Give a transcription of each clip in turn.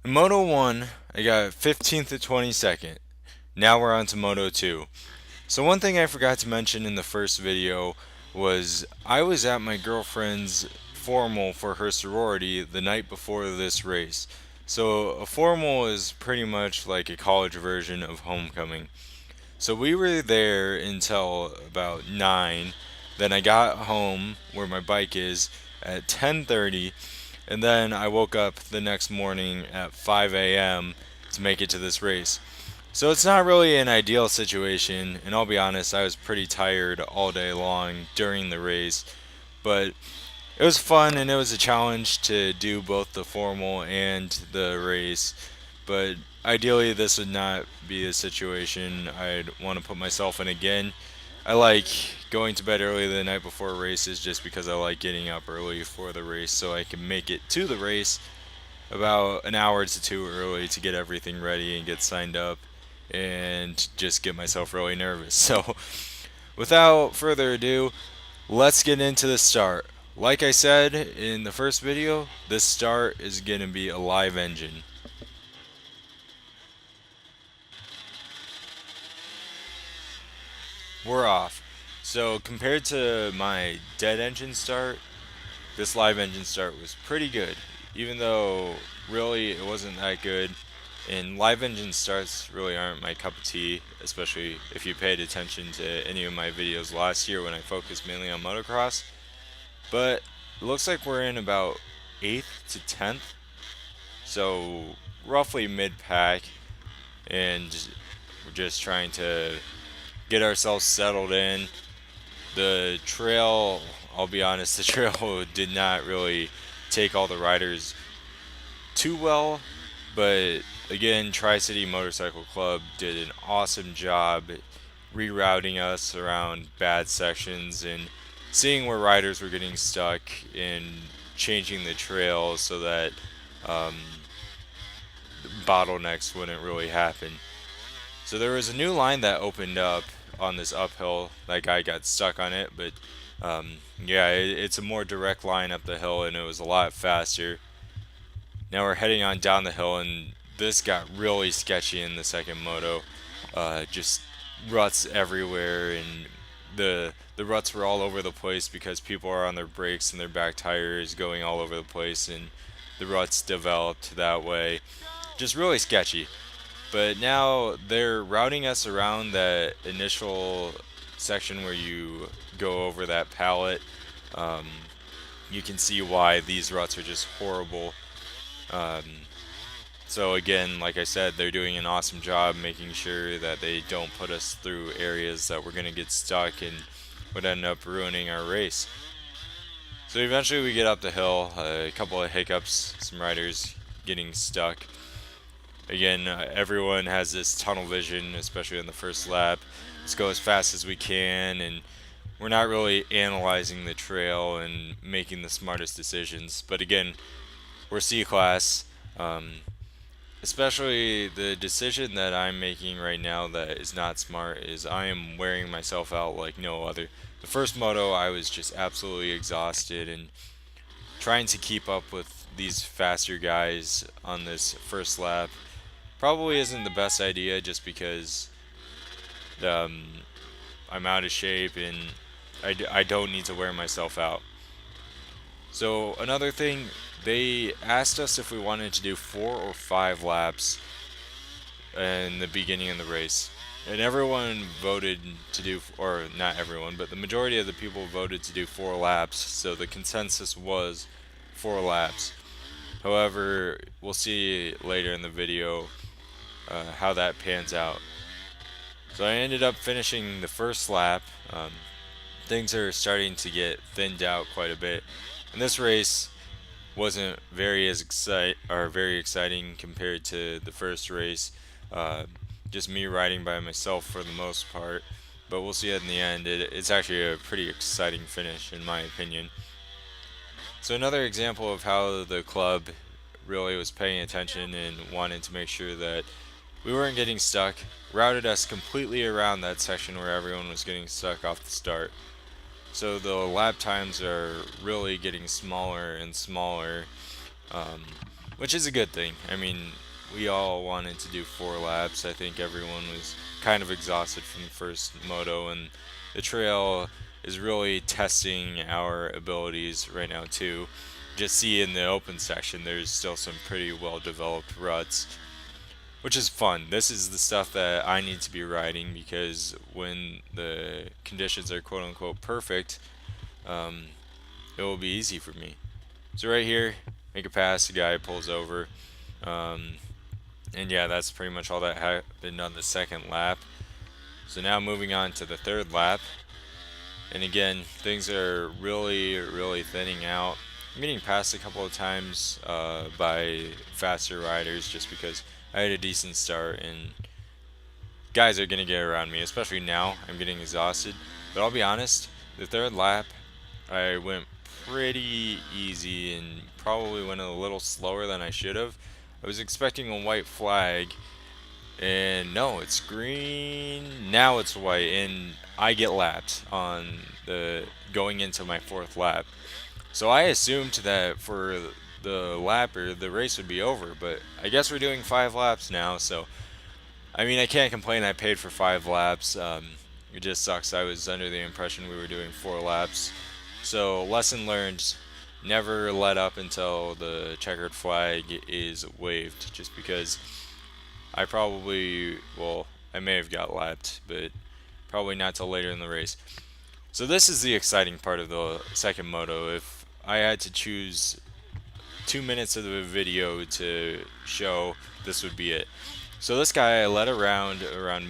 In Moto 1, I got 15th to 22nd. Now we're on to Moto 2. So one thing I forgot to mention in the first video was I was at my girlfriend's formal for her sorority the night before this race. So a formal is pretty much like a college version of homecoming. So we were there until about 9. Then I got home where my bike is at 10:30, and then I woke up the next morning at 5 a.m. to make it to this race. So it's not really an ideal situation, and I'll be honest, I was pretty tired all day long during the race, but it was fun and it was a challenge to do both the formal and the race. But ideally, this would not be a situation I'd want to put myself in again. I like going to bed early the night before races just because I like getting up early for the race so I can make it to the race about an hour to two early to get everything ready and get signed up and just get myself really nervous. So, without further ado, let's get into the start. Like I said in the first video, this start is going to be a live engine. We're off. So, compared to my dead engine start, this live engine start was pretty good. Even though really it wasn't that good. And live engine starts really aren't my cup of tea, especially if you paid attention to any of my videos last year when I focused mainly on motocross. But it looks like we're in about 8th to 10th, so roughly mid pack, and we're just trying to get ourselves settled in. The trail, I'll be honest, the trail did not really take all the riders too well, but again, Tri City Motorcycle Club did an awesome job rerouting us around bad sections and seeing where riders were getting stuck and changing the trail so that um, bottlenecks wouldn't really happen. So there was a new line that opened up on this uphill. That guy got stuck on it, but yeah, it's a more direct line up the hill and it was a lot faster. Now we're heading on down the hill, and this got really sketchy in the second moto. Just ruts everywhere, and the ruts were all over the place because people are on their brakes and their back tires going all over the place, and the ruts developed that way. Just really sketchy. But now they're routing us around that initial section where you go over that pallet. Um, you can see why these ruts are just horrible. Um, so again, like I said, they're doing an awesome job making sure that they don't put us through areas that we're gonna get stuck and would end up ruining our race. So eventually we get up the hill, a couple of hiccups, some riders getting stuck. Again, everyone has this tunnel vision, especially on the first lap. Let's go as fast as we can, and we're not really analyzing the trail and making the smartest decisions. But again, we're C class. Especially the decision that I'm making right now that is not smart is I am wearing myself out like no other. The first moto, I was just absolutely exhausted and trying to keep up with these faster guys on this first lap probably isn't the best idea just because um, I'm out of shape and I don't need to wear myself out. So another thing, they asked us if we wanted to do 4 or 5 laps in the beginning of the race. And everyone voted to do, or not everyone, but the majority of the people voted to do 4 laps. So the consensus was 4 laps. However, we'll see later in the video how that pans out. So I ended up finishing the first lap. Things are starting to get thinned out quite a bit. In this race, wasn't very exciting compared to the first race. Uh, just me riding by myself for the most part. But we'll see in the end. It's actually a pretty exciting finish in my opinion. So another example of how the club really was paying attention and wanted to make sure that we weren't getting stuck, routed us completely around that section where everyone was getting stuck off the start. So the lap times are really getting smaller and smaller, um, which is a good thing. I mean, we all wanted to do 4 laps. I think everyone was kind of exhausted from the first moto, and the trail is really testing our abilities right now too. Just see in the open section, there's still some pretty well developed ruts, which is fun. This is the stuff that I need to be riding because when the conditions are quote unquote perfect, um, it will be easy for me. So right here, make a pass, the guy pulls over. Um, and yeah, that's pretty much all that happened on the second lap. So now moving on to the third lap. And again, things are really, really thinning out. I'm getting passed a couple of times by faster riders just because I had a decent start and guys are going to get around me, especially now. I'm getting exhausted. But I'll be honest, the third lap, I went pretty easy and probably went a little slower than I should have. I was expecting a white flag, and no, it's green. Now it's white, and I get lapped on the going into my fourth lap. So I assumed that for the lapper, the race would be over, but I guess we're doing 5 laps now, so I mean, I can't complain. I paid for 5 laps. It just sucks. I was under the impression we were doing 4 laps. So, lesson learned, never let up until the checkered flag is waved. Just because I probably, well, I may have got lapped, but probably not till later in the race. So, this is the exciting part of the second moto. If I had to choose 2 minutes of the video to show, this would be it. So this guy I led around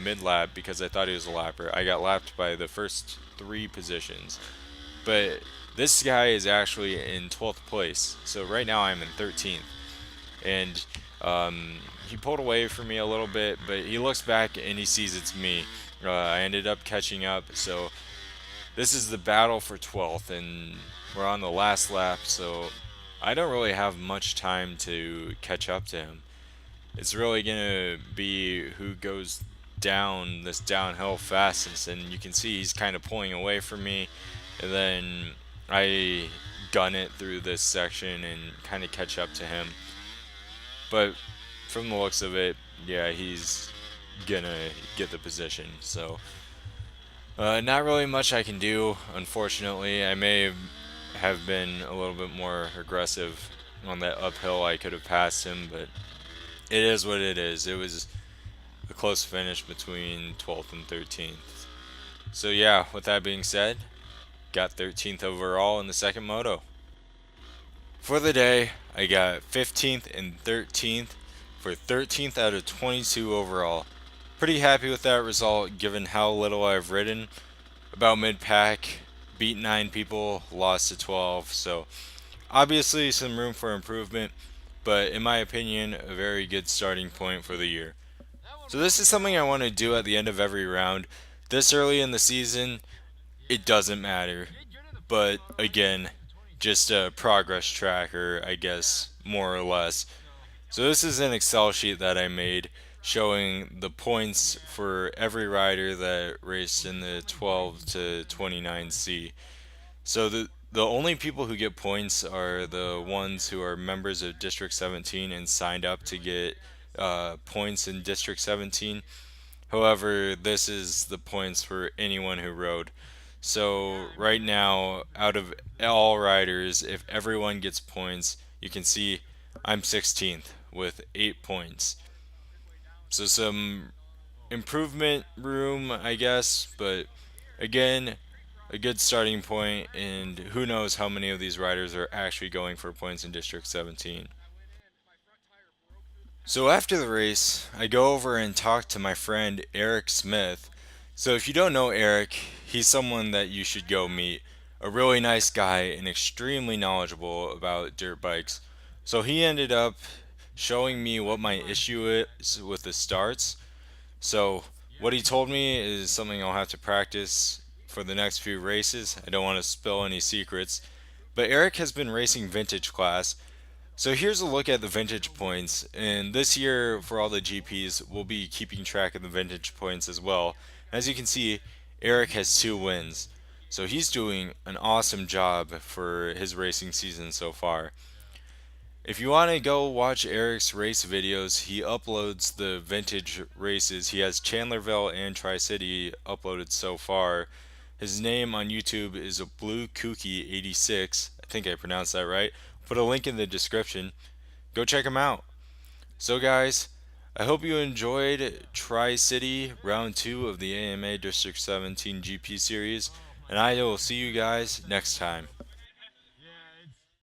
mid lap because I thought he was a lapper. I got lapped by the first 3 positions. But this guy is actually in 12th place. So right now I'm in 13th. And he pulled away from me a little bit, but he looks back and he sees it's me. I ended up catching up. So this is the battle for 12th, and we're on the last lap. So I don't really have much time to catch up to him. It's really gonna be who goes down this downhill fastest, and you can see he's kind of pulling away from me, and then I gun it through this section and kind of catch up to him. But from the looks of it, yeah, he's gonna get the position. So not really much I can do, unfortunately. I may have been a little bit more aggressive on that uphill. I could have passed him, but it is what it is. It was a close finish between 12th and 13th. So yeah, with that being said, got 13th overall in the second moto. For the day, I got 15th and 13th for 13th out of 22 overall. Pretty happy with that result given how little I've ridden. About mid-pack, beat 9 people, lost to 12, so obviously some room for improvement, but in my opinion, a very good starting point for the year. So this is something I want to do at the end of every round. This early in the season, it doesn't matter. But again, just a progress tracker, I guess, more or less. So this is an Excel sheet that I made showing the points for every rider that raced in the 12 to 29C. So the only people who get points are the ones who are members of District 17 and signed up to get points in District 17. However, this is the points for anyone who rode. So right now, out of all riders, if everyone gets points, you can see I'm 16th with 8 points. So some improvement room, I guess, but again, a good starting point, and who knows how many of these riders are actually going for points in District 17. So after the race, I go over and talk to my friend Eric Smith. So if you don't know Eric, he's someone that you should go meet. A really nice guy and extremely knowledgeable about dirt bikes. So he ended up showing me what my issue is with the starts. So what he told me is something I'll have to practice for the next few races. I don't want to spill any secrets. But Eric has been racing vintage class, so here's a look at the vintage points, and this year for all the GPs, we'll be keeping track of the vintage points as well. As you can see, Eric has 2 wins, so he's doing an awesome job for his racing season so far. If you want to go watch Eric's race videos, he uploads the vintage races. He has Chandlerville and Tri City uploaded so far. His name on YouTube is a Blue Kooky 86. I think I pronounced that right. Put a link in the description. Go check him out. So, guys, I hope you enjoyed Tri City Round 2 of the AMA District 17 GP Series, and I will see you guys next time.